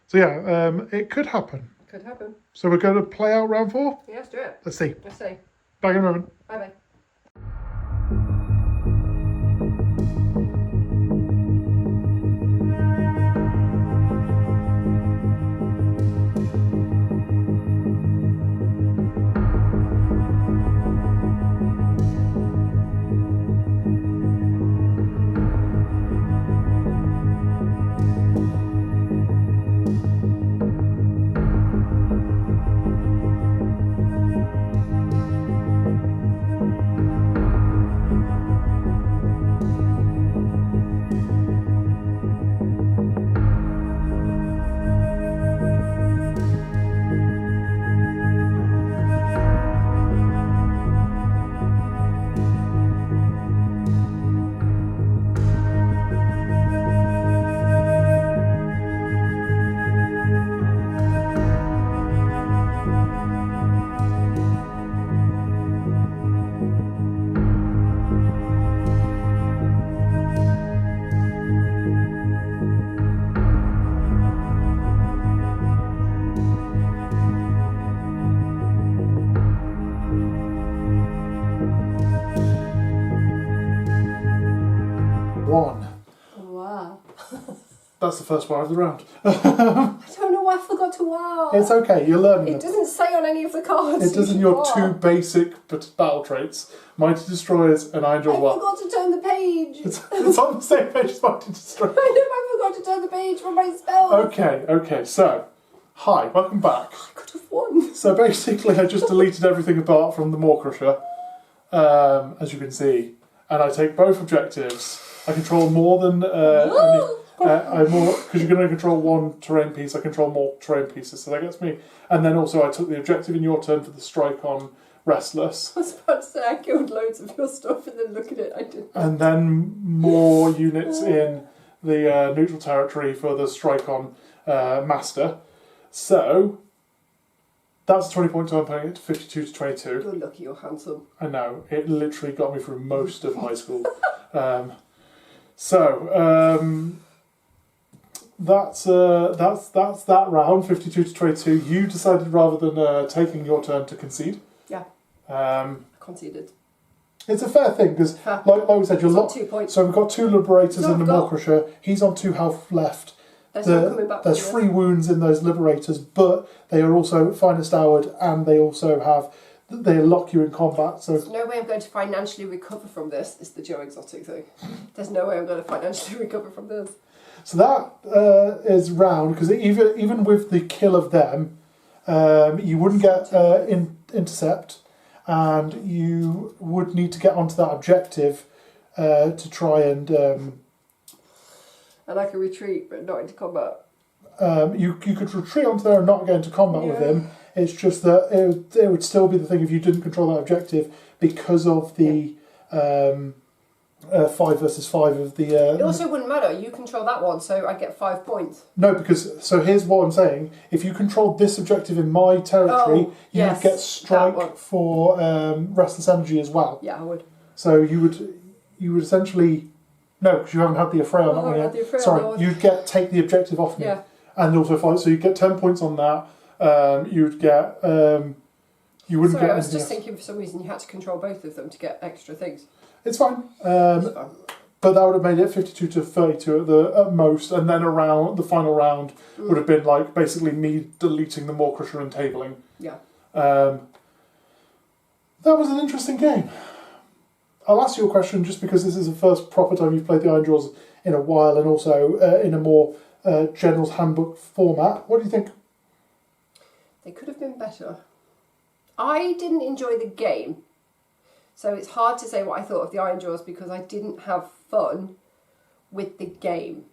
So yeah, it could happen. Could happen. So we're going to play out round 4? Yeah, let's do it. Let's see. Let's see. Back in a moment. Bye-bye. that's the first war of the round. I don't know why I forgot to wow. It's okay, you're learning It doesn't say on any of the cards. It does in your two basic battle traits, Mighty Destroyers and Ironjawz I forgot to turn the page. It's on the same page as Mighty Destroyers. I know, I forgot to turn the page for my spell. Okay, so, hi, welcome back. I could have won. So basically I just deleted everything apart from the Maw Crusher, as you can see, and I take both objectives. I control more than because you're going to control one terrain piece. I control more terrain pieces, so that gets me. And then also I took the objective in your turn for the strike on Restless. I was about to say I killed loads of your stuff, and then look at it, I didn't. And then more units in the neutral territory for the strike on Master. So that's 20 points. I'm putting it to 52 to 22. You're lucky you're handsome. I know, it literally got me through most of high school. That's that round, 52 to 22. You decided rather than taking your turn to concede. Yeah. Conceded. It's a fair thing because, like we said, you're locked. 2 points. So we've got 2 Liberators in the Maw Crusher. He's on 2 health left. There's 3 wounds in those Liberators, but they are also finest houred, and they also have. They lock you in combat. So there's no way I'm going to financially recover from this. It's the Joe Exotic thing. There's no way I'm going to financially recover from this. So that is round, because even with the kill of them, you wouldn't get intercept, and you would need to get onto that objective to try and... and I can retreat, but not into combat. You could retreat onto there and not get into combat with him. It's just that it would still be the thing if you didn't control that objective because of the 5 versus 5 of the... it also wouldn't matter. You control that one, so I get 5 points. No, because... So here's what I'm saying. If you controlled this objective in my territory, you would get strike for Restless Energy as well. Yeah, I would. So you would essentially... No, because you haven't had the affray on that one yet. Sorry, you'd take the objective off me. Yeah. And also fight. So you'd get 10 points on that. You'd get... you wouldn't get... I was just thinking for some reason you had to control both of them to get extra things. It's fine. But that would have made it 52 to 32 at most, and then the final round would have been like basically me deleting the Maw Crusher and tabling. Yeah. That was an interesting game. I'll ask you a question just because this is the first proper time you've played the Ironjawz in a while, and also in a more General's Handbook format. What do you think? They could have been better. I didn't enjoy the game. So it's hard to say what I thought of the Ironjawz because I didn't have fun with the game.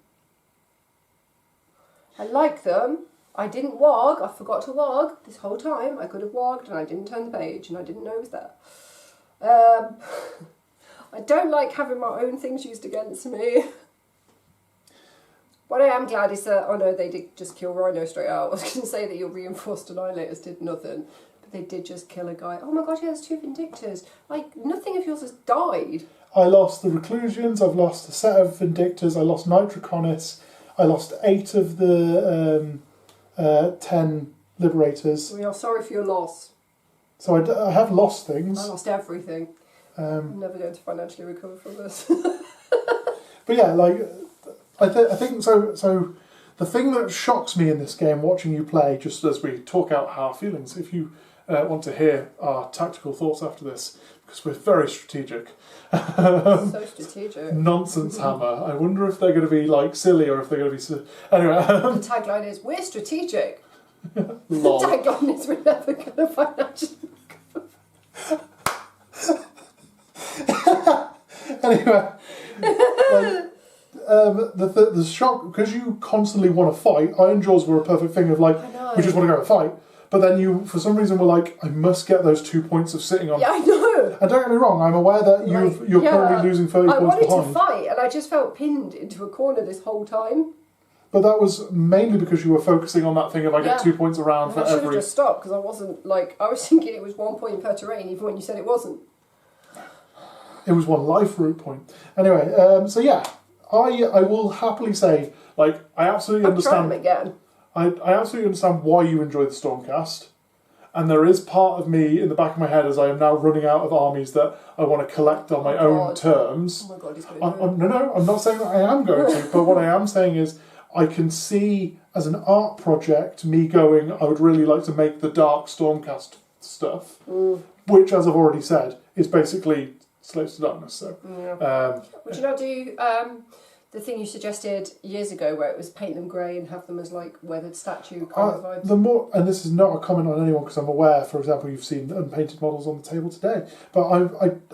I like them. I didn't warg. I forgot to warg this whole time. I could have warged and I didn't turn the page and I didn't know it was there. I don't like having my own things used against me. What I am glad is that... Oh no, they did just kill Rhino straight out. I was going to say that your reinforced annihilators did nothing. They did just kill a guy. Oh my god, yeah, there's 2 Vindictors. Like, nothing of yours has died. I lost the Reclusions, I've lost a set of Vindictors, I lost Nitroconis, I lost 8 of the 10 Liberators. We are sorry for your loss. So I have lost things. I lost everything. I'm never going to financially recover from this. But yeah, like, I think so the thing that shocks me in this game, watching you play, just as we talk out our feelings, if you... want to hear our tactical thoughts after this, because we're very strategic. So strategic. Nonsense hammer. I wonder if they're going to be like silly or if they're going to be... Anyway. The tagline is, we're strategic. Lol. The tagline is, we're never going to financially recover. Anyway. The shock, because you constantly want to fight, Ironjawz were a perfect thing of like, we just want to go and fight. But then you, for some reason, were like, I must get those 2 points of sitting on. Yeah, I know. And don't get me wrong, I'm aware that you're currently losing 30 points behind. I wanted to fight, and I just felt pinned into a corner this whole time. But that was mainly because you were focusing on that thing of I get 2 points around for every... I should have just stopped, because I wasn't, like, I was thinking it was 1 point per terrain, even when you said it wasn't. It was 1 life root point. Anyway, so yeah, I will happily say, like, I absolutely understand... Try them again. I absolutely understand why you enjoy the Stormcast, and there is part of me in the back of my head as I am now running out of armies that I want to collect on my own terms. Oh my god, he's going to do it. No, I'm not saying that I am going to, but what I am saying is I can see as an art project me going, I would really like to make the dark Stormcast stuff, which, as I've already said, is basically Slaves to Darkness. So, would you not do the thing you suggested years ago, where it was paint them grey and have them as like weathered statue kind of vibes? The more, and this is not a comment on anyone because I'm aware, for example, you've seen unpainted models on the table today, but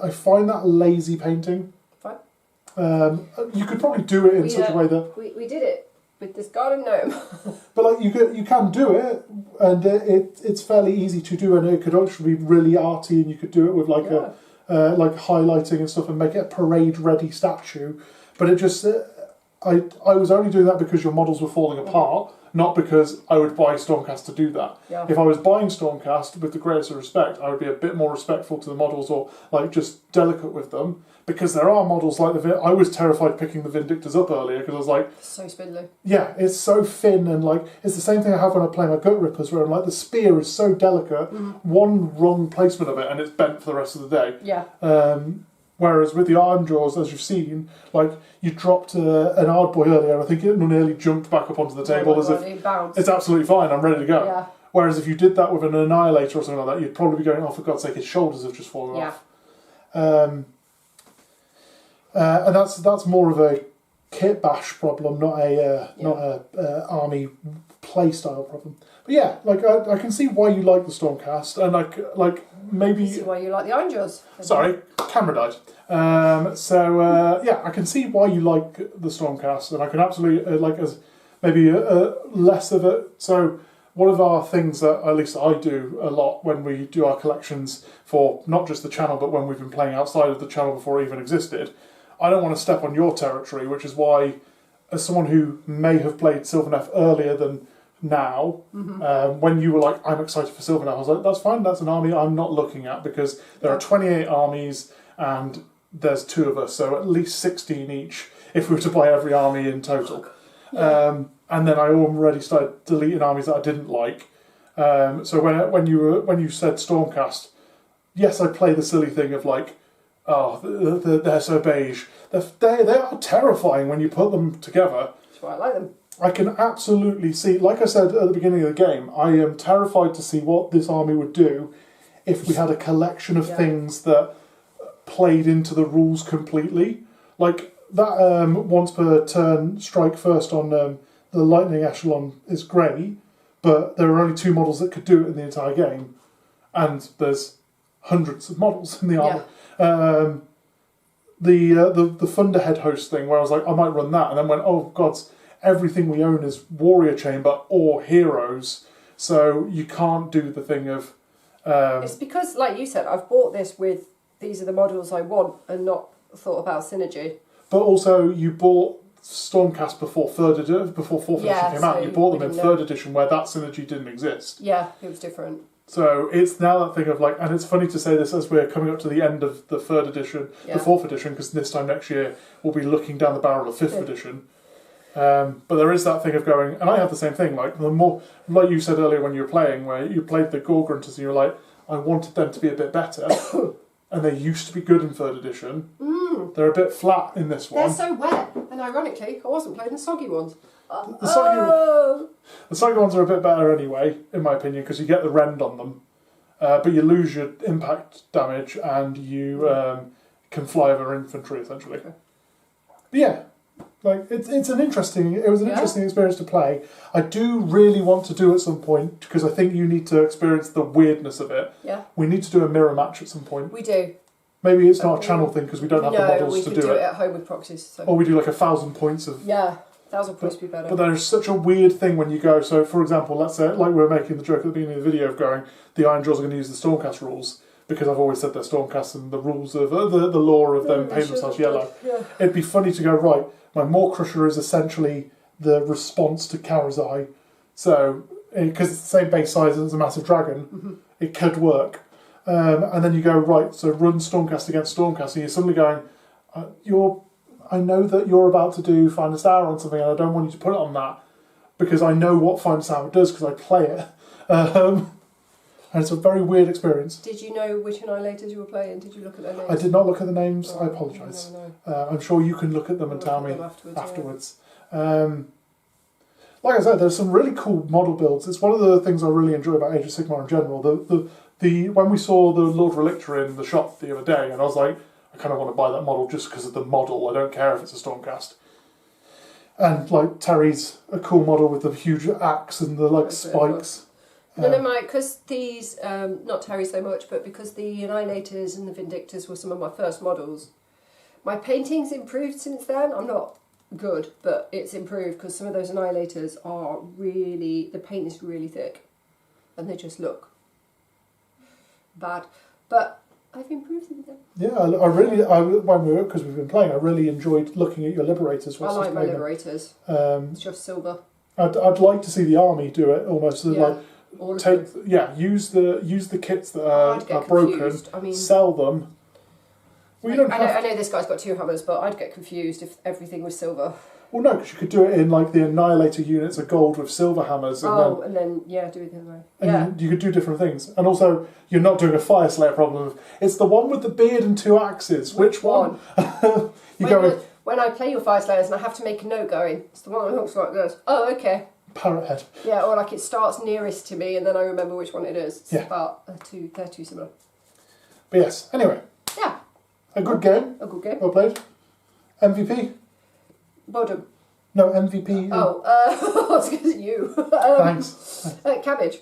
I find that lazy painting. Fine. You could probably do it in such a way that we did it with this garden gnome. but like you can do it, and it's fairly easy to do, and it could actually be really arty, and you could do it with like like highlighting and stuff, and make it a parade ready statue. But it just, I was only doing that because your models were falling apart, not because I would buy Stormcast to do that. Yeah. If I was buying Stormcast with the greatest of respect, I would be a bit more respectful to the models, or like just delicate with them, because there are models like I was terrified picking the Vindictors up earlier because I was like, so spindly. Yeah, it's so thin, and like it's the same thing I have when I play my Gut Rippers, where I'm like the spear is so delicate, one wrong placement of it and it's bent for the rest of the day. Yeah. Whereas with the Ironjawz, as you've seen, like you dropped an Ardboy earlier, I think it nearly jumped back up onto the table as if it's absolutely fine, I'm ready to go. Yeah. Whereas if you did that with an Annihilator or something like that, you'd probably be going, oh, for God's sake, his shoulders have just fallen off. And that's more of a kit bash problem, not a army play style problem. But yeah, like I can see why you like the Stormcast, and like maybe I can see why you like the Ironjawz. Sorry, camera died. Yeah, I can see why you like the Stormcast, and I can absolutely like as maybe less of it. So one of our things that at least I do a lot when we do our collections for not just the channel, but when we've been playing outside of the channel before it even existed, I don't want to step on your territory, which is why, as someone who may have played Sylvaneth earlier than now, when you were like, I'm excited for Sylvaneth, I was like, that's fine, that's an army I'm not looking at, because there are 28 armies and there's 2 of us, so at least 16 each if we were to buy every army in total. And then I already started deleting armies that I didn't like. So when you said Stormcast, yes, I play the silly thing of like, oh, they're so beige. They are terrifying when you put them together. That's why I like them. I can absolutely see, like I said at the beginning of the game, I am terrified to see what this army would do if we had a collection of things that played into the rules completely. Like that once per turn strike first on the lightning echelon is great, but there are only 2 models that could do it in the entire game, and there's hundreds of models in the army. The Thunderhead host thing, where I was like, I might run that, and then went, oh gods, everything we own is Warrior Chamber or Heroes, so you can't do the thing of... it's because, like you said, I've bought this with, these are the models I want, and not thought about synergy. But also, you bought Stormcast before 4th edition came out. You bought them in 3rd edition, where that synergy didn't exist. Yeah, it was different. So it's now that thing of like, and it's funny to say this as we're coming up to the end of the 3rd edition, the 4th edition, because this time next year we'll be looking down the barrel of 5th edition. But there is that thing of going, and I have the same thing, like the more, like you said earlier when you were playing, where you played the Gorgrunters and you were like, I wanted them to be a bit better, and they used to be good in 3rd edition. They're a bit flat in this one. They're so wet, and ironically, I wasn't playing the soggy ones. The soggy ones are a bit better anyway, in my opinion, because you get the rend on them, but you lose your impact damage, and you can fly over infantry essentially. Okay. But yeah, like it was an interesting experience to play. I do really want to do at some point, because I think you need to experience the weirdness of it. Yeah. We need to do a mirror match at some point. We do. Maybe it's not a channel thing because we don't have the models to do it. we could do it at home with proxies. So. Or we do like 1,000 points of... Yeah, 1,000 points would be better. But there's such a weird thing when you go... So, for example, let's say, like we were making the joke at the beginning of the video of going, the Ironjawz are going to use the Stormcast rules, because I've always said they're Stormcast and the rules of... the lore of them paint themselves yellow. Yeah. It'd be funny to go, right, my Maw Crusher is essentially the response to Karazai. So, because it's the same base size as a massive dragon, it could work. And then you go, right, so run Stormcast against Stormcast, and you're suddenly going, I know that you're about to do Finest Hour on something, and I don't want you to put it on that, because I know what Finest Hour does, because I play it. And it's a very weird experience. Did you know which Annihilators you were playing? Did you look at their names? I did not look at the names, I apologise. I'm sure you can look at them and tell me afterwards. like I said, there's some really cool model builds. It's one of the things I really enjoy about Age of Sigmar in general. The when we saw the Lord Relictor in the shop the other day, and I was like, I kind of want to buy that model just because of the model. I don't care if it's a Stormcast. And like Terry's a cool model with the huge axe and the like spikes. None of my, because these, not Terry so much, but because the Annihilators and the Vindictors were some of my first models, my painting's improved since then. I'm not good, but it's improved because some of those Annihilators are really, the paint is really thick and they just look bad. But I've improved since then. Yeah, because we've been playing, I really enjoyed looking at your Liberators. I like my Liberators. It's just silver. I'd like to see the army do it almost. Like, use the kits that are broken, sell them. Well, I know this guy's got 2 hammers, but I'd get confused if everything was silver. Well, no, because you could do it in like the Annihilator units are gold with silver hammers. And do it the other way. And you could do different things. And also, you're not doing a Fire Slayer problem. It's the one with the beard and 2 axes. Which one? When I play your Fire Slayers and I have to make a note going, it's the one that looks like this. Oh, okay. Parrot head. Yeah, or like it starts nearest to me and then I remember which one it is. Yeah. But they're too similar. But yes, anyway. Yeah. A good game. A good game. Well played. MVP? Bottom. No, MVP. Oh, I was going to say you. Thanks. Cabbage.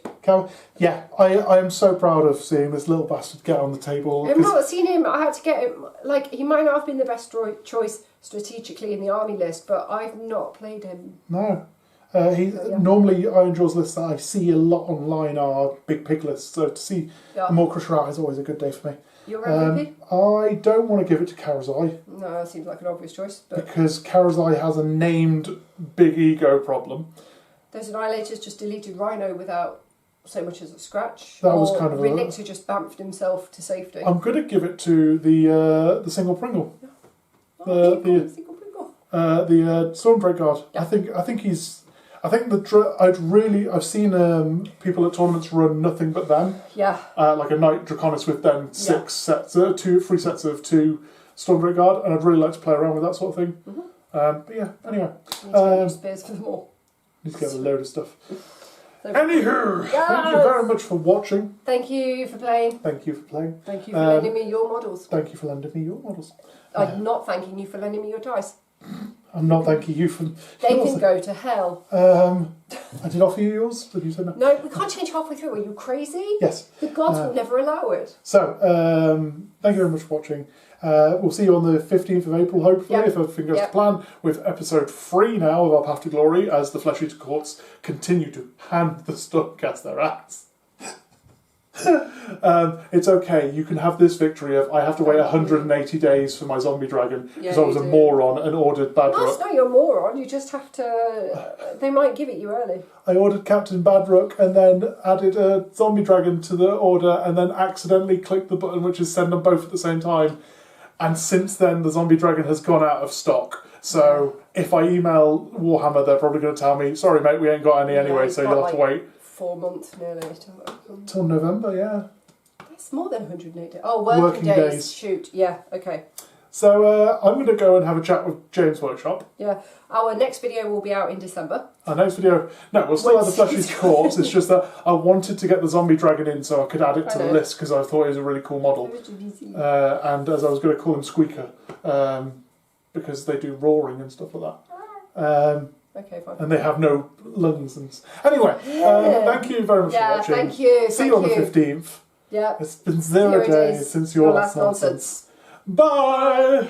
Yeah, I am so proud of seeing this little bastard get on the table. I've not seen him. I had to get him. Like, he might not have been the best choice strategically in the army list, but I've not played him. No. Normally, Ironjawz lists that I see a lot online are big pig lists, so to see a more Crusade is always a good day for me. Your MVP? I don't want to give it to Karazai. No, that seems like an obvious choice. But because Karazai has a named big ego problem. Those Annihilators just deleted Rhino without so much as a scratch. That was kind of Relictor just bamfed himself to safety. I'm going to give it to the single Pringle. Single Pringle. The Stormbreak Guard. Yeah. I think he's. I've seen people at tournaments run nothing but them. Yeah. Like a Knight Draconis with them 3 sets of 2 Stormbreak Guard, and I'd really like to play around with that sort of thing. Mm-hmm. But yeah, anyway. Need to get spears for them all. Need to get a load of stuff. Anywho, yes. Thank you very much for watching. Thank you for playing. Thank you for playing. Thank you for lending me your models. Thank you for lending me your models. I'm not thanking you for lending me your dice. I'm not thanking you for... They can go to hell. I did offer you yours, but you said no. No, we can't change halfway through. Are you crazy? Yes. The gods will never allow it. So, thank you very much for watching. We'll see you on the 15th of April, hopefully, if everything goes to plan, with episode 3 now of Our Path to Glory, as the Flesh Eater Courts continue to hand the Stormcast their ass. It's okay, you can have this victory of I have to wait 180 days for my zombie dragon because I was a moron and ordered Badrook. That's not your moron, you just have to... They might give it you early. I ordered Captain Badrook and then added a zombie dragon to the order and then accidentally clicked the button which is send them both at the same time. And since then the zombie dragon has gone out of stock. So if I email Warhammer, they're probably going to tell me, sorry mate, we ain't got any anyway, so you'll have to wait. 4 months nearly. Till November, yeah. That's more than 180. Oh, working days. Shoot, yeah, okay. So I'm going to go and have a chat with James Workshop. Yeah, our next video will be out in December. Our next video, no, we'll still have the Fleshy's Corpse. It's just that I wanted to get the zombie dragon in so I could add it to the list because I thought it was a really cool model. And as I was going to call him Squeaker because they do roaring and stuff like that. Okay, fine. And they have no lungs. Anyway, thank you very much for watching. Thank you. See you on the 15th. Yeah. It's been 0 days since your last nonsense. Bye!